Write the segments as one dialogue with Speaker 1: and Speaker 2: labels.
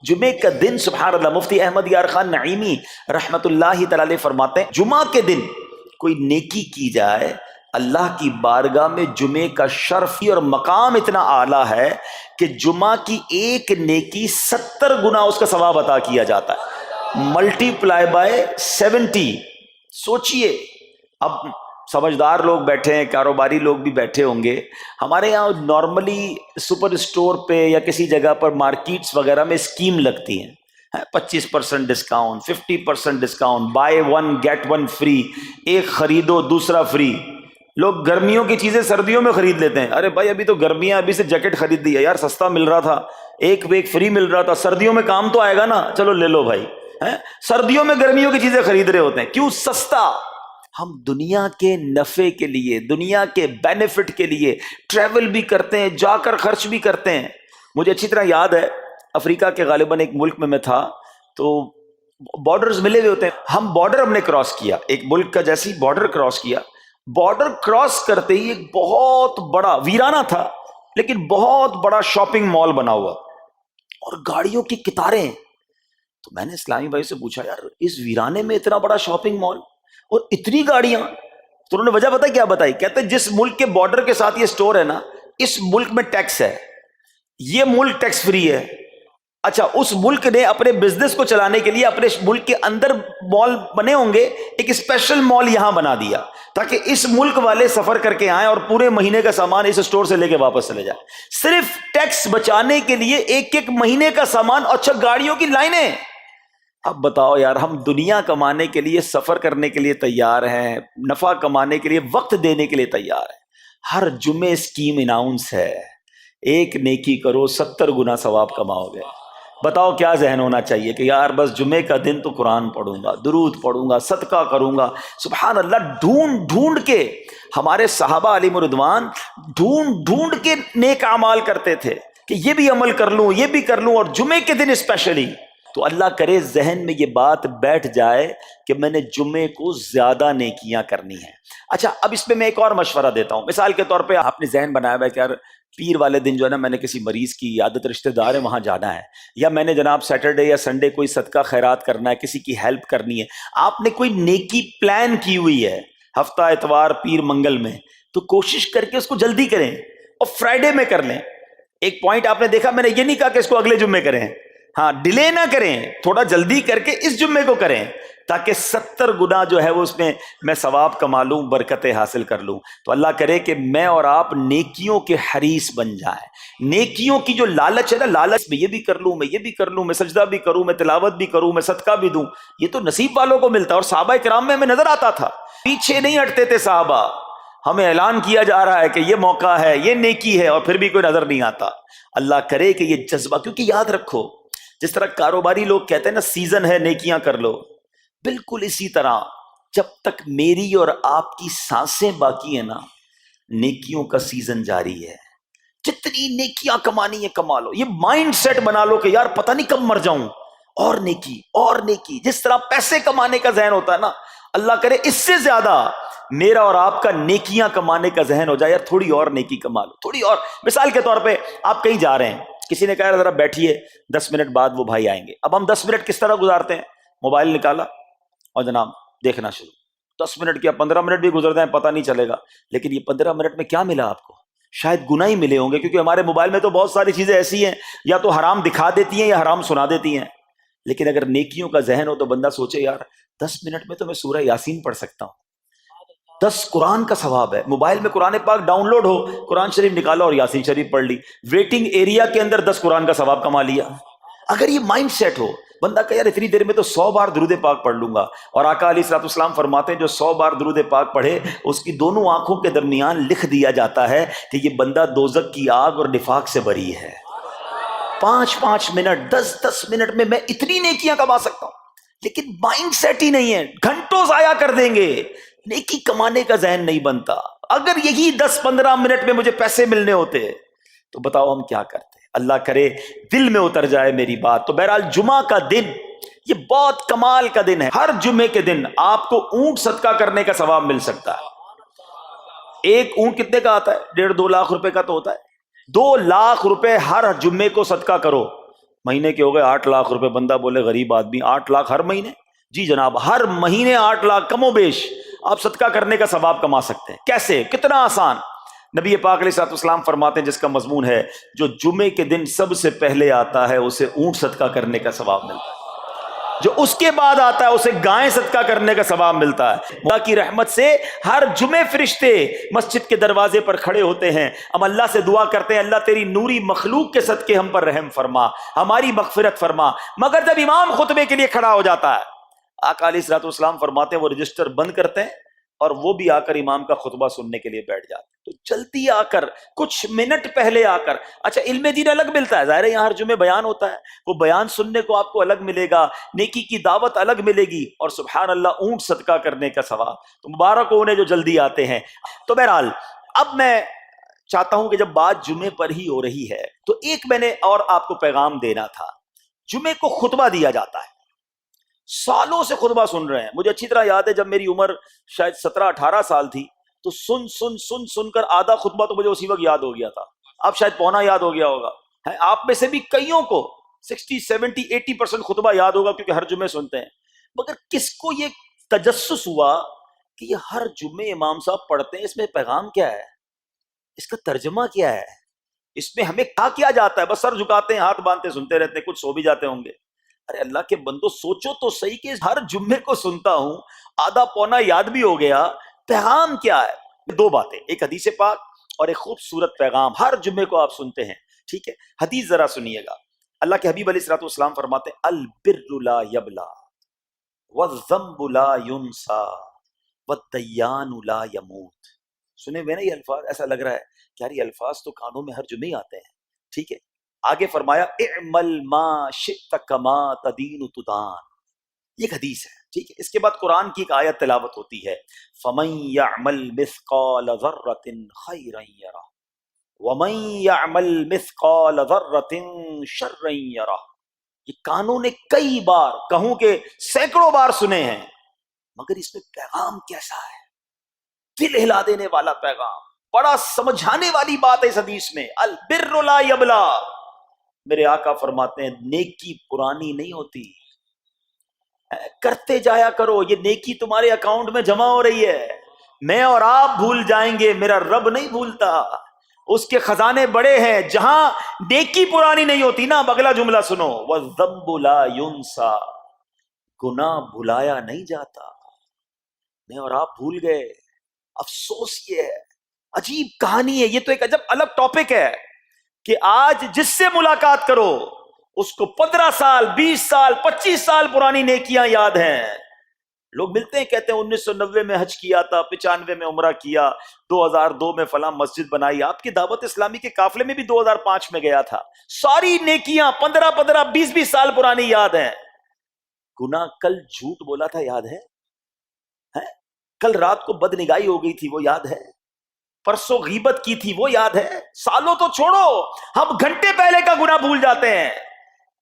Speaker 1: جمعے کا دن سبحان اللہ مفتی احمد یار خان نعیمی رحمت اللہ تعالی علیہ فرماتے ہیں جمعہ کے دن کوئی نیکی کی جائے اللہ کی بارگاہ میں جمعے کا شرف اور مقام اتنا اعلیٰ ہے کہ جمعہ کی ایک نیکی 70 گنا اس کا ثواب عطا کیا جاتا ہے، ملٹی پلائی بائی 70۔ سوچئے، اب سمجھدار لوگ بیٹھے ہیں، کاروباری لوگ بھی بیٹھے ہوں گے، ہمارے یہاں نارملی سپر اسٹور پہ یا کسی جگہ پر مارکیٹس وغیرہ میں اسکیم لگتی ہیں، 25% discount, 50% discount, buy one get one free, ایک خریدو دوسرا فری۔ لوگ گرمیوں کی چیزیں سردیوں میں خرید لیتے ہیں، ارے بھائی ابھی تو گرمیاں، ابھی سے جیکٹ خرید دی ہے یار، سستا مل رہا تھا، ایک ویک فری مل رہا تھا، سردیوں میں کام تو آئے گا نا، چلو لے لو بھائی۔ سردیوں میں گرمیوں کی چیزیں خرید رہے ہوتے ہیں، کیوں؟ سستا۔ ہم دنیا کے نفع کے لیے، دنیا کے بینیفٹ کے لیے ٹریول بھی کرتے ہیں، جا کر خرچ بھی کرتے ہیں۔ مجھے اچھی طرح یاد ہے افریقہ کے غالباً ایک ملک میں تھا، تو بارڈرز ملے ہوئے ہوتے ہیں، ہم بارڈر ہم نے کراس کیا، ایک ملک کا جیسی بارڈر کراس کیا، بارڈر کراس کرتے ہی ایک بہت بڑا ویرانہ تھا لیکن بہت بڑا شاپنگ مال بنا ہوا اور گاڑیوں کی قطاریں۔ تو میں نے اسلامی بھائی سے پوچھا یار اس ویرانے میں اتنا بڑا شاپنگ مال اور اتنی گاڑیاں؟ تو انہوں نے وجہ پتہ کیا بتائی؟ کہتے جس ملک کے بارڈر کے ساتھ یہ سٹور ہے نا، اس ملک میں ٹیکس ہے، یہ ملک ٹیکس فری ہے۔ اچھا، اس ملک نے اپنے بزنس کو چلانے کے لیے اپنے ملک کے اندر مال بنے ہوں گے، ایک اسپیشل مال یہاں بنا دیا تاکہ اس ملک والے سفر کر کے آئیں اور پورے مہینے کا سامان اس سٹور سے لے کے واپس چلے جائیں، صرف ٹیکس بچانے کے لیے ایک ایک مہینے کا سامان۔ اچھا، گاڑیوں کی لائنیں۔ اب بتاؤ یار، ہم دنیا کمانے کے لیے، سفر کرنے کے لیے تیار ہیں، نفع کمانے کے لیے وقت دینے کے لیے تیار ہیں، ہر جمعے اسکیم اناؤنس ہے، ایک نیکی کرو 70 گنا ثواب کماؤ گے۔ بتاؤ کیا ذہن ہونا چاہیے کہ یار بس جمعے کا دن تو قرآن پڑھوں گا، درود پڑھوں گا، صدقہ کروں گا۔ سبحان اللہ، ڈھونڈ ڈھونڈ کے ہمارے صحابہ علیہم رضوان ڈھونڈ ڈھونڈ کے نیک اعمال کرتے تھے کہ یہ بھی عمل کر لوں، یہ بھی کر لوں، اور جمعے کے دن اسپیشلی۔ تو اللہ کرے ذہن میں یہ بات بیٹھ جائے کہ میں نے جمعے کو زیادہ نیکیاں کرنی ہیں۔ اچھا، اب اس میں میں ایک اور مشورہ دیتا ہوں۔ مثال کے طور پہ آپ نے ذہن بنایا ہے کہ یار پیر والے دن جو ہے نا میں نے کسی مریض کی عیادت، رشتہ دار ہے وہاں جانا ہے، یا میں نے جناب سیٹرڈے یا سنڈے کوئی صدقہ خیرات کرنا ہے، کسی کی ہیلپ کرنی ہے، آپ نے کوئی نیکی پلان کی ہوئی ہے ہفتہ اتوار پیر منگل میں، تو کوشش کر کے اس کو جلدی کریں اور فرائیڈے میں کر لیں۔ ایک پوائنٹ آپ نے دیکھا، میں نے یہ نہیں کہا کہ اس کو اگلے جمعے کریں، ہاں ڈیلے نہ کریں، تھوڑا جلدی کر کے اس جمعے کو کریں تاکہ 70 گنا جو ہے وہ اس میں ثواب کما لوں، برکتیں حاصل کر لوں۔ تو اللہ کرے کہ میں اور آپ نیکیوں کے حریص بن جائیں۔ نیکیوں کی جو لالچ ہے نا، لالچ میں یہ بھی کر لوں، میں یہ بھی کر لوں، میں سجدہ بھی کروں، میں تلاوت بھی کروں، میں صدقہ بھی دوں، یہ تو نصیب والوں کو ملتا ہے۔ اور صحابہ کرام میں ہمیں نظر آتا تھا، پیچھے نہیں ہٹتے تھے صحابہ، ہمیں اعلان کیا جا رہا ہے کہ یہ موقع ہے، یہ نیکی ہے، اور پھر بھی کوئی نظر نہیں آتا۔ اللہ کرے کہ یہ جذبہ، کیونکہ یاد رکھو جس طرح کاروباری لوگ کہتے ہیں نا سیزن ہے نیکیاں کر لو، بالکل اسی طرح جب تک میری اور آپ کی سانسیں باقی ہیں نا، نیکیوں کا سیزن جاری ہے۔ جتنی نیکیاں کمانی ہے کما لو، یہ مائنڈ سیٹ بنا لو کہ یار پتہ نہیں کب مر جاؤں، اور نیکی اور نیکی۔ جس طرح پیسے کمانے کا ذہن ہوتا ہے نا، اللہ کرے اس سے زیادہ میرا اور آپ کا نیکیاں کمانے کا ذہن ہو جائے، یار تھوڑی اور نیکی کما لو، تھوڑی اور۔ مثال کے طور پہ آپ کہیں جا رہے ہیں، کسی نے کہا ذرا بیٹھیے 10 منٹ بعد وہ بھائی آئیں گے۔ اب ہم 10 منٹ کس طرح گزارتے ہیں؟ موبائل نکالا اور جناب دیکھنا شروع، 10 منٹ کیا 15 منٹ بھی گزر جائیں پتہ نہیں چلے گا، لیکن یہ 15 منٹ میں کیا ملا آپ کو؟ شاید گناہ ہی ملے ہوں گے، کیونکہ ہمارے موبائل میں تو بہت ساری چیزیں ایسی ہیں یا تو حرام دکھا دیتی ہیں یا حرام سنا دیتی ہیں۔ لیکن اگر نیکیوں کا ذہن ہو تو بندہ سوچے یار 10 منٹ میں تو میں سورہ یاسین پڑھ سکتا ہوں، 10 قرآن کا ثواب ہے، موبائل میں قرآن پاک ڈاؤن لوڈ ہو، قرآن شریف نکالا اور یاسین شریف پڑھ لی، ویٹنگ ایریا کے اندر 10 قرآن کا ثواب کما لیا۔ اگر یہ مائنڈ سیٹ ہو، بندہ کہ یار اتنی دیر میں تو 100 بار درود پاک پڑھ لوں گا، اور آقا علیہ الصلوۃ والسلام فرماتے ہیں جو 100 بار درود پاک پڑھے اس کی دونوں آنکھوں کے درمیان لکھ دیا جاتا ہے کہ یہ بندہ دوزخ کی آگ اور نفاق سے بری ہے۔ 5 منٹ 10 منٹ میں میں اتنی نیکیاں کما سکتا ہوں، لیکن مائنڈ سیٹ ہی نہیں ہے، گھنٹوں ضائع کر دیں گے، نیکی کمانے کا ذہن نہیں بنتا۔ اگر یہی 10-15 منٹ میں مجھے پیسے ملنے ہوتے تو بتاؤ ہم کیا کرتے؟ اللہ کرے دل میں اتر جائے میری بات۔ تو بہرحال جمعہ کا دن یہ بہت کمال کا دن ہے۔ ہر جمعے کے دن آپ کو اونٹ صدقہ کرنے کا ثواب مل سکتا ہے۔ ایک اونٹ کتنے کا آتا ہے؟ 1.5-2 لاکھ روپے کا تو ہوتا ہے۔ 2 لاکھ روپے ہر جمعے کو صدقہ کرو، مہینے کے ہو گئے 8 لاکھ روپے. بندہ بولے غریب آدمی 8 لاکھ ہر مہینے؟ جی جناب، ہر مہینے 8 لاکھ کم و بیش آپ صدقہ کرنے کا ثواب کما سکتے ہیں. کیسے؟ کتنا آسان. نبی پاک علیہ الصلوۃ والسلام فرماتے ہیں، جس کا مضمون ہے جو جمعے کے دن سب سے پہلے آتا ہے اسے اونٹ صدقہ کرنے کا ثواب ملتا ہے، جو اس کے بعد آتا ہے اسے گائیں صدقہ کرنے کا ثواب ملتا ہے. اللہ کی رحمت سے ہر جمعے فرشتے مسجد کے دروازے پر کھڑے ہوتے ہیں، ہم اللہ سے دعا کرتے ہیں اللہ تیری نوری مخلوق کے صدقے ہم پر رحم فرما، ہماری مغفرت فرما. مگر جب امام خطبے کے لیے کھڑا ہو جاتا ہے، آقا علیہ الصلوۃ والسلام فرماتے ہیں وہ رجسٹر بند کرتے ہیں اور وہ بھی آ کر امام کا خطبہ سننے کے لیے بیٹھ جاتے ہیں. تو جلدی آ کر، کچھ منٹ پہلے آ کر. اچھا، علم دین الگ ملتا ہے، ظاہر ہے یہاں ہر جمعے بیان ہوتا ہے، وہ بیان سننے کو آپ کو الگ ملے گا، نیکی کی دعوت الگ ملے گی، اور سبحان اللہ اونٹ صدقہ کرنے کا ثواب. تو مبارک ہو انہیں جو جلدی آتے ہیں. تو بہرحال اب میں چاہتا ہوں کہ جب بات جمعے پر ہی ہو رہی ہے تو ایک میں نے اور آپ کو پیغام دینا تھا. جمعے کو خطبہ دیا جاتا ہے، سالوں سے خطبہ سن رہے ہیں. مجھے اچھی طرح یاد ہے جب میری عمر شاید 17-18 سال تھی تو سن کر آدھا خطبہ تو مجھے اسی وقت یاد ہو گیا تھا. اب شاید پونا یاد ہو گیا ہوگا. آپ میں سے بھی کئیوں کو 60-70-80% خطبہ یاد ہوگا کیونکہ ہر جمعے سنتے ہیں. مگر کس کو یہ تجسس ہوا کہ یہ ہر جمعے امام صاحب پڑھتے ہیں، اس میں پیغام کیا ہے، اس کا ترجمہ کیا ہے، اس میں ہمیں کیا جاتا ہے؟ بس سر جھکاتے ہیں، ہاتھ باندھتے سنتے رہتے ہیں، کچھ سو بھی جاتے ہوں گے. ارے اللہ کے بندو، سوچو تو صحیح کہ ہر جمعے کو سنتا ہوں، آدھا پونا یاد بھی ہو گیا، پیغام کیا ہے؟ 2 باتیں، ایک حدیث پاک اور ایک خوبصورت پیغام. ہر جمعے کو آپ سنتے ہیں، ٹھیک ہے؟ حدیث ذرا سنیے گا. اللہ کے حبیب علیہ الصلوۃ والسلام فرماتے ہیں البر لا یبلا والذنب لا ینسا والدیان لا یموت. سنے ہوئے نا یہ الفاظ؟ ایسا لگ رہا ہے کہ یار یہ الفاظ تو کانوں میں ہر جمعے آتے ہیں، ٹھیک ہے؟ آگے فرمایا اعمل ما شئت کما تدین تدان. یہ حدیث ہے، ٹھیک ہے؟ اس کے بعد قرآن کی ایک آیت تلاوت ہوتی ہے فمن یعمل مثقال ذرۃ خیرا یرہ ومن یعمل مثقال ذرۃ شرا یرہ. یہ کانوں نے کئی بار، کہوں کہ سینکڑوں بار سنے ہیں، مگر اس میں پیغام کیسا ہے؟ دل ہلا دینے والا پیغام، بڑا سمجھانے والی بات ہے اس حدیث میں. البر لا یبلا. میرے آقا فرماتے ہیں نیکی پرانی نہیں ہوتی، کرتے جایا کرو، یہ نیکی تمہارے اکاؤنٹ میں جمع ہو رہی ہے. میں اور آپ بھول جائیں گے، میرا رب نہیں بھولتا، اس کے خزانے بڑے ہیں. جہاں نیکی پرانی نہیں ہوتی نا، اگلا جملہ سنو، وَالذَّنبُ لَا يُنسَى. گناہ بھلایا نہیں جاتا. میں اور آپ بھول گئے، افسوس یہ ہے. عجیب کہانی ہے یہ، تو ایک عجب الگ ٹاپک ہے کہ آج جس سے ملاقات کرو اس کو 15 سال 20 سال 25 سال پرانی نیکیاں یاد ہیں. لوگ ملتے ہیں کہتے ہیں 1990 میں حج کیا تھا، 95 میں عمرہ کیا، 2002 میں فلاں مسجد بنائی. آپ کی دعوت اسلامی کے قافلے میں بھی 2005 میں گیا تھا. ساری نیکیاں 15 20 سال پرانی یاد ہیں. گناہ کل جھوٹ بولا تھا یاد ہے؟ کل رات کو بد نگاہی ہو گئی تھی وہ یاد ہے؟ پرسوں غیبت کی تھی وہ یاد ہے؟ سالوں تو چھوڑو، ہم گھنٹے پہلے کا گناہ بھول جاتے ہیں.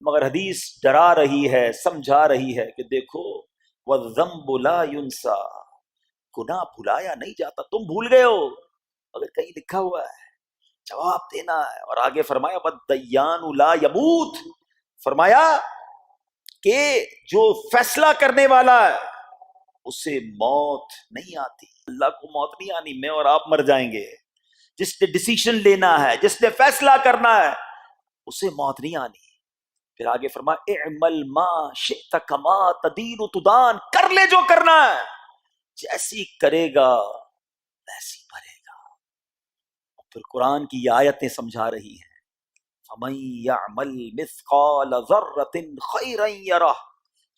Speaker 1: مگر حدیث ڈرا رہی ہے، سمجھا رہی ہے کہ دیکھو وَالذَّنبُ لَا يُنسَى. گناہ بھلایا نہیں جاتا. تم بھول گئے ہو اگر کہیں لکھا ہوا ہے، جواب دینا ہے. اور آگے فرمایا وَالدَّيَّانُ لَا يَمُوتُ. فرمایا کہ جو فیصلہ کرنے والا ہے اسے موت نہیں آتی. اللہ کو موت نہیں آنی، میں اور آپ مر جائیں گے. جس نے ڈیسیشن لینا ہے، جس نے فیصلہ کرنا ہے، اسے موت نہیں آنی. پھر آگے فرمایا اعمل ما شئت کما تدین تدان. کر لے جو کرنا ہے، جیسی کرے گا ویسی بھرے گا. پھر قرآن کی یہ آیتیں سمجھا رہی ہیں فمن یعمل مثقال ذرۃ خیرا یرہ.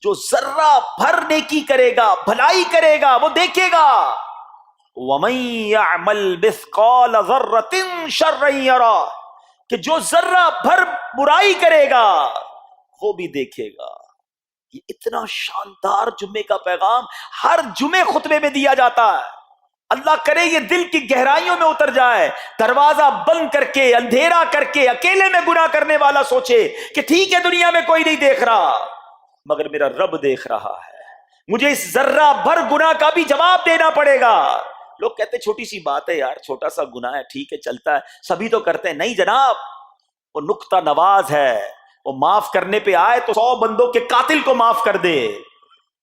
Speaker 1: جو ذرہ بھر نیکی کرے گا، بھلائی کرے گا، وہ دیکھے گا. ومن یعمل مثقال ذرۃ شرا یرہ. کہ جو ذرہ بھر برائی کرے گا وہ بھی دیکھے گا. یہ اتنا شاندار جمعے کا پیغام ہر جمعے خطبے میں دیا جاتا ہے. اللہ کرے یہ دل کی گہرائیوں میں اتر جائے. دروازہ بند کر کے، اندھیرا کر کے، اکیلے میں گناہ کرنے والا سوچے کہ ٹھیک ہے دنیا میں کوئی نہیں دیکھ رہا مگر میرا رب دیکھ رہا ہے، مجھے اس ذرہ بھر گناہ کا بھی جواب دینا پڑے گا. لوگ کہتے ہیں چھوٹی سی بات ہے یار، چھوٹا سا گناہ ہے، ٹھیک ہے چلتا ہے، سبھی تو کرتے ہیں. نہیں جناب، وہ نقطہ نواز ہے، وہ معاف کرنے پہ آئے تو 100 بندوں کے قاتل کو معاف کر دے،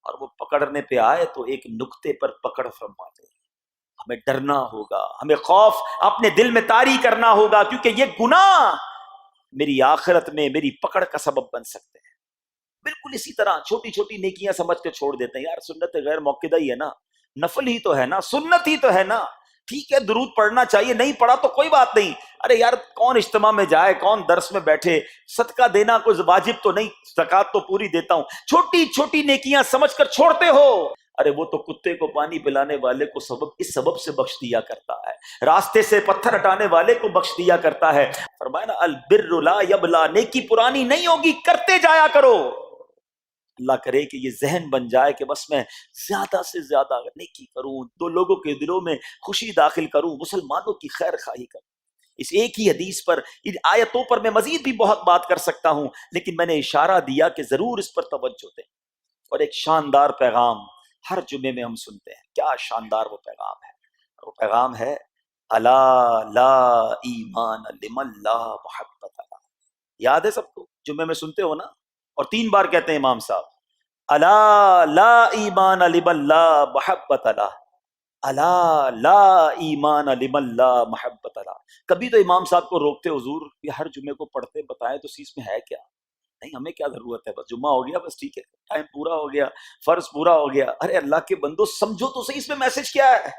Speaker 1: اور وہ پکڑنے پہ آئے تو ایک نقطے پر پکڑ فرما دے۔ ہمیں ڈرنا ہوگا، ہمیں خوف اپنے دل میں طاری کرنا ہوگا، کیونکہ یہ گناہ میری آخرت میں میری پکڑ کا سبب بن سکتے ہیں۔ بالکل اسی طرح چھوٹی چھوٹی نیکیاں سمجھ کے چھوڑ دیتے ہیں، یار سنت غیر موقدہ ہی ہے نا، نفل ہی تو ہے نا، سنت ہی تو ہے نا، ٹھیک ہے درود پڑھنا چاہیے، نہیں پڑھا تو کوئی بات نہیں، ارے یار کون اجتماع میں جائے، کون درس میں بیٹھے، صدقہ دینا کوئی واجب تو نہیں، زکوٰۃ تو پوری دیتا ہوں، چھوٹی چھوٹی نیکیاں سمجھ کر چھوڑتے ہو۔ ارے وہ تو کتے کو پانی پلانے والے کو اس سبب سے بخش دیا کرتا ہے، راستے سے پتھر ہٹانے والے کو بخش دیا کرتا ہے۔ فرمایا نا البر لا یبلا، نیکی پرانی نہیں ہوگی، کرتے جایا کرو۔ اللہ کرے کہ یہ ذہن بن جائے کہ بس میں زیادہ سے زیادہ نیکی کروں، دو لوگوں کے دلوں میں خوشی داخل کروں، مسلمانوں کی خیر خواہی کروں۔ اس ایک ہی حدیث پر، ان آیتوں پر میں مزید بھی بہت بات کر سکتا ہوں، لیکن میں نے اشارہ دیا کہ ضرور اس پر توجہ دیں۔ اور ایک شاندار پیغام ہر جمعے میں ہم سنتے ہیں، کیا شاندار وہ پیغام ہے، وہ پیغام ہے الا لا ایمان لمن لا محبت لا۔ یاد ہے سب کو، جمعے میں سنتے ہو نا، اور 3 بار کہتے ہیں امام صاحب، الا لا ایمان لمن لا محبت لا، الا لا ایمان لمن لا محبت لا۔ کبھی تو امام صاحب کو روکتے، حضور یہ ہر جمعے کو پڑھتے بتائیں تو اس میں ہے کیا؟ نہیں ہمیں کیا ضرورت ہے، بس جمعہ ہو گیا بس ٹھیک ہے، ٹائم پورا ہو گیا، فرض پورا ہو گیا۔ ارے اللہ کے بندو سمجھو تو صحیح اس میں میسج کیا ہے۔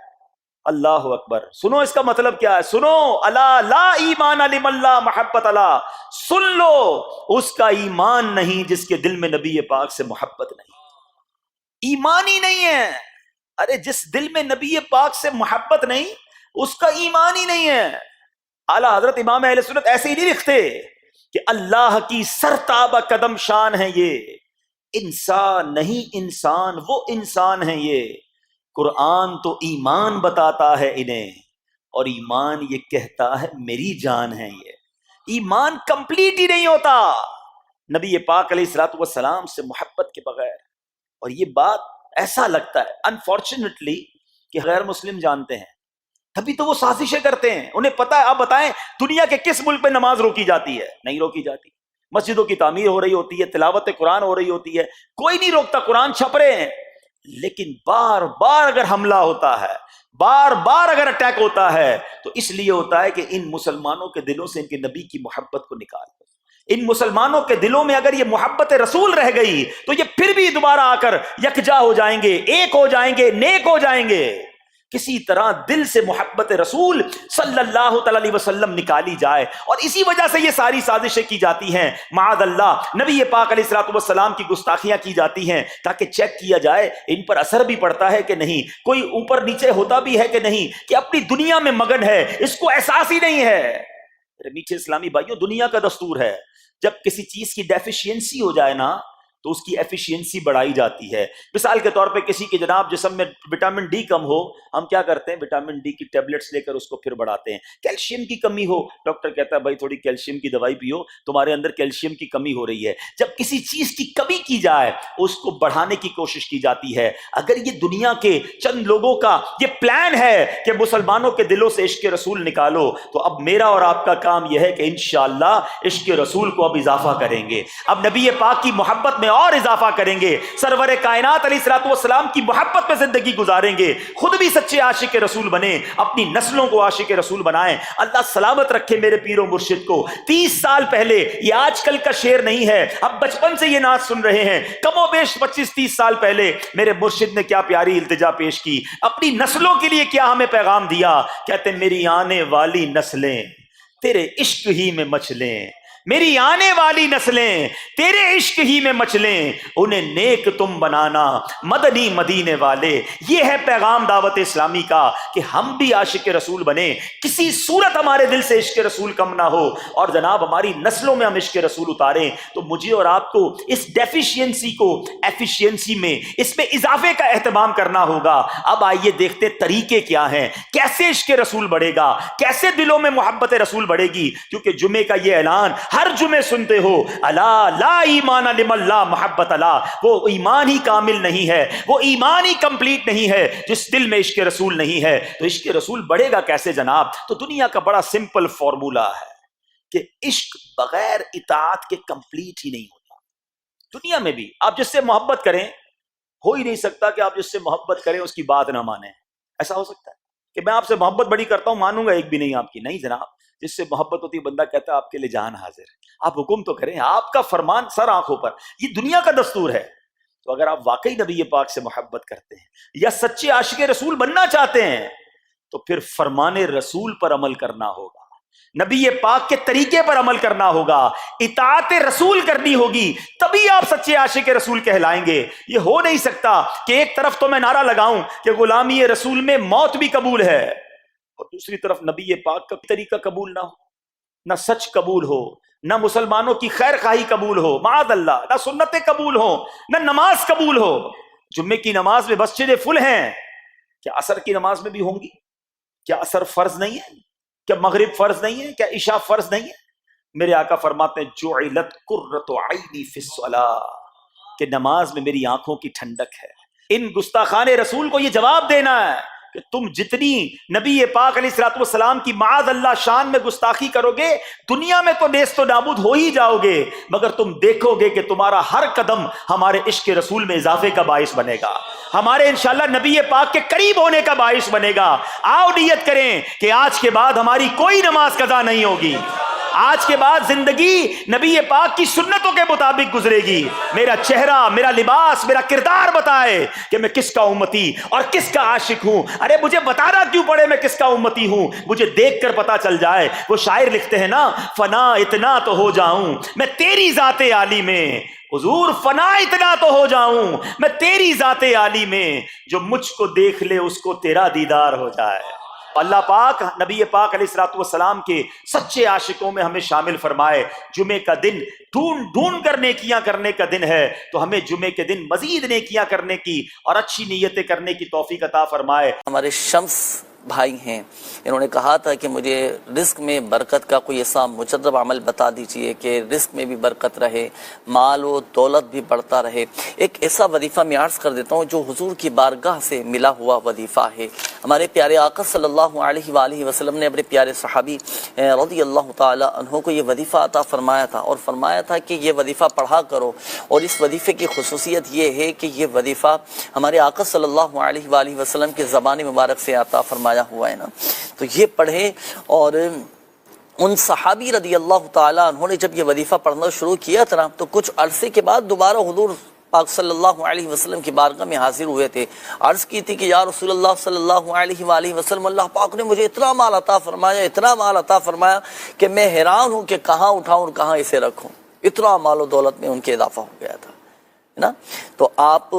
Speaker 1: اللہ اکبر، سنو اس کا مطلب کیا ہے، سنو، الا لا ایمان لمن لا محبت لا، سن لو اس کا ایمان نہیں جس کے دل میں نبی پاک سے محبت نہیں، ایمان ہی نہیں ہے۔ ارے جس دل میں نبی پاک سے محبت نہیں اس کا ایمان ہی نہیں ہے۔ اعلیٰ حضرت امام اہل سنت ایسے ہی نہیں لکھتے کہ اللہ کی سرتابہ قدم شان ہے یہ، انسان نہیں انسان، وہ انسان ہے یہ، قرآن تو ایمان بتاتا ہے انہیں، اور ایمان یہ کہتا ہے میری جان ہے یہ۔ ایمان کمپلیٹ ہی نہیں ہوتا نبی پاک علیہ الصلوۃ والسلام سے محبت کے بغیر۔ اور یہ بات ایسا لگتا ہے انفارچونیٹلی کہ غیر مسلم جانتے ہیں، تبھی تو وہ سازشیں کرتے ہیں، انہیں پتا ہے۔ آپ بتائیں دنیا کے کس ملک پہ نماز روکی جاتی ہے؟ نہیں روکی جاتی۔ مسجدوں کی تعمیر ہو رہی ہوتی ہے، تلاوت قرآن ہو رہی ہوتی ہے، کوئی نہیں روکتا، قرآن چھپ رہے ہیں، لیکن بار بار اگر حملہ ہوتا ہے، بار بار اگر اٹیک ہوتا ہے تو اس لیے ہوتا ہے کہ ان مسلمانوں کے دلوں سے ان کے نبی کی محبت کو نکال دو۔ ان مسلمانوں کے دلوں میں اگر یہ محبت رسول رہ گئی تو یہ پھر بھی دوبارہ آ کر یکجا ہو جائیں گے، ایک ہو جائیں گے، نیک ہو جائیں گے۔ کسی طرح دل سے محبت رسول صلی اللہ تعالی علیہ وسلم نکالی جائے، اور اسی وجہ سے یہ ساری سازشیں کی جاتی ہیں، معاذ اللہ نبی پاک علیہ الصلوۃ والسلام کی گستاخیاں کی جاتی ہیں تاکہ چیک کیا جائے ان پر اثر بھی پڑتا ہے کہ نہیں، کوئی اوپر نیچے ہوتا بھی ہے کہ نہیں، کہ اپنی دنیا میں مگن ہے، اس کو احساس ہی نہیں ہے۔ میرے میٹھے اسلامی بھائیوں، دنیا کا دستور ہے جب کسی چیز کی ڈیفیشینسی ہو جائے نا تو اس کی ایفیشینسی بڑھائی جاتی ہے۔ مثال کے طور پہ کسی کے جناب جسم میں وٹامن ڈی کم ہو، ہم کیا کرتے ہیں، وٹامن ڈی کی ٹیبلٹس لے کر اس کو پھر بڑھاتے ہیں۔ کیلشیم کی کمی ہو، ڈاکٹر کہتا ہے بھائی تھوڑی کیلشیم کی دوائی پیو، تمہارے اندر کیلشیم کی کمی ہو رہی ہے۔ جب کسی چیز کی کمی کی جائے اس کو بڑھانے کی کوشش کی جاتی ہے۔ اگر یہ دنیا کے چند لوگوں کا یہ پلان ہے کہ مسلمانوں کے دلوں سے عشق رسول نکالو، تو اب میرا اور آپ کا کام یہ ہے کہ انشاءاللہ عشق رسول کو اب اضافہ کریں گے، اب نبی پاک کی محبت میں اور اضافہ کریں گے، سرور کائنات علیہ الصلوۃ والسلام کی محبت میں زندگی گزاریں گے، خود بھی سچے عاشق رسول بنیں، اپنی نسلوں کو عاشق رسول بنائیں۔ اللہ سلامت رکھے میرے پیر و مرشد کو۔ 30 سال پہلے، یہ آج کل کا شعر نہیں ہے، اب بچپن سے یہ نعت سن رہے ہیں، کم و بیش 25-30 سال پہلے میرے مرشد نے کیا پیاری التجا پیش کی، اپنی نسلوں کے لیے کیا ہمیں پیغام دیا۔ کہتے میری آنے والی نسلیں تیرے عشق ہی میں مچلیں، میری آنے والی نسلیں تیرے عشق ہی میں مچلیں، انہیں نیک تم بنانا مدنی مدینے والے۔ یہ ہے پیغام دعوت اسلامی کا کہ ہم بھی عاشق رسول بنیں، کسی صورت ہمارے دل سے عشق رسول کم نہ ہو، اور جناب ہماری نسلوں میں ہم عشق رسول اتاریں۔ تو مجھے اور آپ کو اس ڈیفیشینسی کو ایفیشینسی میں، اس میں اضافے کا اہتمام کرنا ہوگا۔ اب آئیے دیکھتے طریقے کیا ہیں، کیسے عشق رسول بڑھے گا، کیسے دلوں میں محبت رسول بڑھے گی۔ کیونکہ جمعے کا یہ اعلان ہر جمعے سنتے ہو، الا لا ایمان لمن لا محبت لا، وہ ایمان ہی کامل نہیں ہے، وہ ایمان ہی کمپلیٹ نہیں ہے جس دل میں عشق رسول نہیں ہے۔ تو عشق رسول بڑھے گا کیسے جناب؟ تو دنیا کا بڑا سمپل فارمولا ہے کہ عشق بغیر اطاعت کے کمپلیٹ ہی نہیں ہوتا. دنیا میں بھی آپ جس سے محبت کریں، ہو ہی نہیں سکتا کہ آپ جس سے محبت کریں اس کی بات نہ مانیں. ایسا ہو سکتا ہے کہ میں آپ سے محبت بڑی کرتا ہوں، مانوں گا ایک بھی نہیں آپ کی؟ نہیں جناب. جس سے محبت ہوتی ہے بندہ کہتا ہے آپ کے لیے جان حاضر ہے، آپ حکم تو کریں، آپ کا فرمان سر آنکھوں پر. یہ دنیا کا دستور ہے. تو اگر آپ واقعی نبی پاک سے محبت کرتے ہیں یا سچے عاشق رسول بننا چاہتے ہیں تو پھر فرمان رسول پر عمل کرنا ہوگا، نبی پاک کے طریقے پر عمل کرنا ہوگا، اطاعت رسول کرنی ہوگی، تبھی آپ سچے عاشق رسول کہلائیں گے. یہ ہو نہیں سکتا کہ ایک طرف تو میں نعرہ لگاؤں کہ غلامی رسول میں موت بھی قبول ہے اور دوسری طرف نبی پاک کا طریقہ قبول نہ ہو، نہ سچ قبول ہو، نہ مسلمانوں کی خیر خواہی قبول ہو، معاذ اللہ، نہ سنتیں قبول ہو، نہ نماز قبول ہو. جمعے کی نماز میں مسجدیں فل ہیں، کیا عصر کی نماز میں بھی ہوں گی؟ کیا عصر فرض نہیں ہے؟ کیا مغرب فرض نہیں ہے؟ کیا عشاء فرض نہیں ہے؟ میرے آقا فرماتے ہیں جعلت قرۃ عینی فی الصلاۃ، کہ نماز میں میری آنکھوں کی ٹھنڈک ہے. ان گستاخان رسول کو یہ جواب دینا ہے کہ تم جتنی نبی پاک علیہ الصلوۃ والسلام کی معاذ اللہ شان میں گستاخی کرو گے، دنیا میں تو نیست و نابود ہو ہی جاؤ گے، مگر تم دیکھو گے کہ تمہارا ہر قدم ہمارے عشق رسول میں اضافے کا باعث بنے گا، ہمارے انشاءاللہ نبی پاک کے قریب ہونے کا باعث بنے گا. آؤ نیت کریں کہ آج کے بعد ہماری کوئی نماز قضا نہیں ہوگی، آج کے بعد زندگی نبی پاک کی سنتوں کے مطابق گزرے گی. میرا چہرہ، میرا لباس، میرا کردار بتائے کہ میں کس کا امتی اور کس کا عاشق ہوں. ارے مجھے بتانا کیوں پڑے میں کس کا امتی ہوں، مجھے دیکھ کر پتا چل جائے. وہ شاعر لکھتے ہیں نا، فنا اتنا تو ہو جاؤں میں تیری ذات عالی میں، حضور فنا اتنا تو ہو جاؤں میں تیری ذات عالی میں، جو مجھ کو دیکھ لے اس کو تیرا دیدار ہو جائے. اللہ پاک نبی پاک علیہ الصلوۃ والسلام کے سچے عاشقوں میں ہمیں شامل فرمائے. جمعے کا دن ڈھونڈ کر نیکیاں کرنے کا دن ہے، تو ہمیں جمعے کے دن مزید نیکیاں کرنے کی اور اچھی نیتیں کرنے کی توفیق عطا فرمائے.
Speaker 2: ہمارے شمس بھائی ہیں، انہوں نے کہا تھا کہ مجھے رزق میں برکت کا کوئی ایسا مجرب عمل بتا دیجئے کہ رزق میں بھی برکت رہے، مال و دولت بھی بڑھتا رہے. ایک ایسا وظیفہ میں عرض کر دیتا ہوں جو حضور کی بارگاہ سے ملا ہوا وظیفہ ہے. ہمارے پیارے آقا صلی اللہ علیہ وآلہ وسلم نے اپنے پیارے صحابی رضی اللہ تعالی عنہ کو یہ وظیفہ عطا فرمایا تھا اور فرمایا تھا کہ یہ وظیفہ پڑھا کرو. اور اس وظیفے کی خصوصیت یہ ہے کہ یہ وظیفہ ہمارے آقا صلی اللہ علیہ وآلہ وسلم کے زبان مبارک سے عطا فرمایا ہوا ہے نا. تو یہ پڑھیں. اور ان صحابی رضی اللہ تعالیٰ عنہ نے جب یہ وظیفہ پڑھنا شروع کیا تھا تو کچھ عرصے کے بعد دوبارہ حضور پاک صلی اللہ علیہ وسلم کی بارگاہ میں حاضر ہوئے تھے. عرض کی تھی کہ یا رسول اللہ صلی اللہ علیہ وآلہ وسلم، اللہ پاک نے مجھے اتنا مال عطا فرمایا، اتنا مال عطا فرمایا کہ میں حیران ہوں کہ کہاں اٹھاؤں اور کہاں اسے رکھوں. اتنا مال و دولت میں ان کے اضافہ ہو گیا تھا نا. تو آپ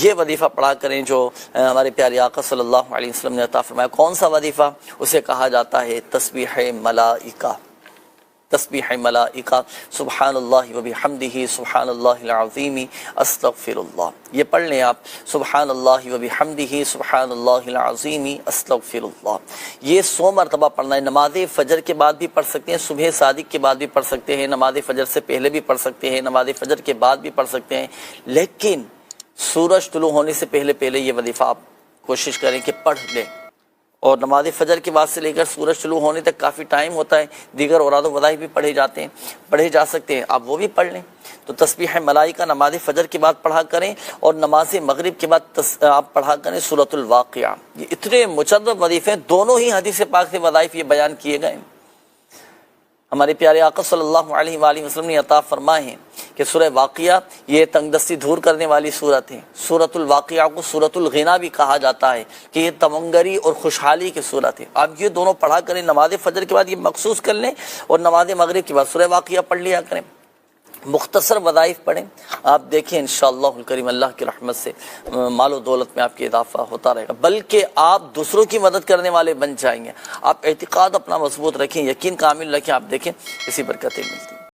Speaker 2: یہ وظیفہ پڑھا کریں جو ہمارے پیارے آقا صلی اللہ علیہ وسلم نے عطا فرمایا. کون سا وظیفہ؟ اسے کہا جاتا ہے تسبیح ملائکہ. تسبیح ملائکہ، سبحان اللہ و بحمدہ سبحان اللہ العظیم استغفر اللہ. یہ پڑھ لیں آپ، سبحان اللہ و بحمدہ سبحان اللہ العظیم استغفر اللہ. یہ 100 مرتبہ پڑھنا ہے. نماز فجر کے بعد بھی پڑھ سکتے ہیں، صبح صادق کے بعد بھی پڑھ سکتے ہیں، نماز فجر سے پہلے بھی پڑھ سکتے ہیں، نماز فجر کے بعد بھی پڑھ سکتے ہیں. لیکن سورج طلوع ہونے سے پہلے یہ وظیفہ آپ کوشش کریں کہ پڑھ لیں. اور نماز فجر کے بعد سے لے کر سورج طلوع ہونے تک کافی ٹائم ہوتا ہے. دیگر اوراد و وظائف بھی پڑھے جا سکتے ہیں، آپ وہ بھی پڑھ لیں. تو تسبیح ملائکہ نماز فجر کے بعد پڑھا کریں اور نماز مغرب کے بعد آپ پڑھا کریں سورۃ الواقعہ. یہ اتنے مجرب وظیفے ہیں، دونوں ہی حدیث پاک سے وظائف یہ بیان کیے گئے. ہمارے پیارے آقا صلی اللہ علیہ وآلہ وسلم نے عطا فرمائے ہیں کہ سورہ واقعہ یہ تنگ دستی دور کرنے والی صورت ہے. سورۃ الواقعہ کو سورۃ الغنا بھی کہا جاتا ہے کہ یہ تمنگری اور خوشحالی کی صورت ہے. آپ یہ دونوں پڑھا کریں. نماز فجر کے بعد یہ مخصوص کر لیں اور نماز مغرب کے بعد سورہ واقعہ پڑھ لیا کریں. مختصر وظائف پڑھیں. آپ دیکھیں انشاءاللہ الکریم اللہ کی رحمت سے مال و دولت میں آپ کے اضافہ ہوتا رہے گا، بلکہ آپ دوسروں کی مدد کرنے والے بن جائیں گے. آپ اعتقاد اپنا مضبوط رکھیں، یقین کامل رکھیں، آپ دیکھیں اسی برکتیں ملتی ہیں.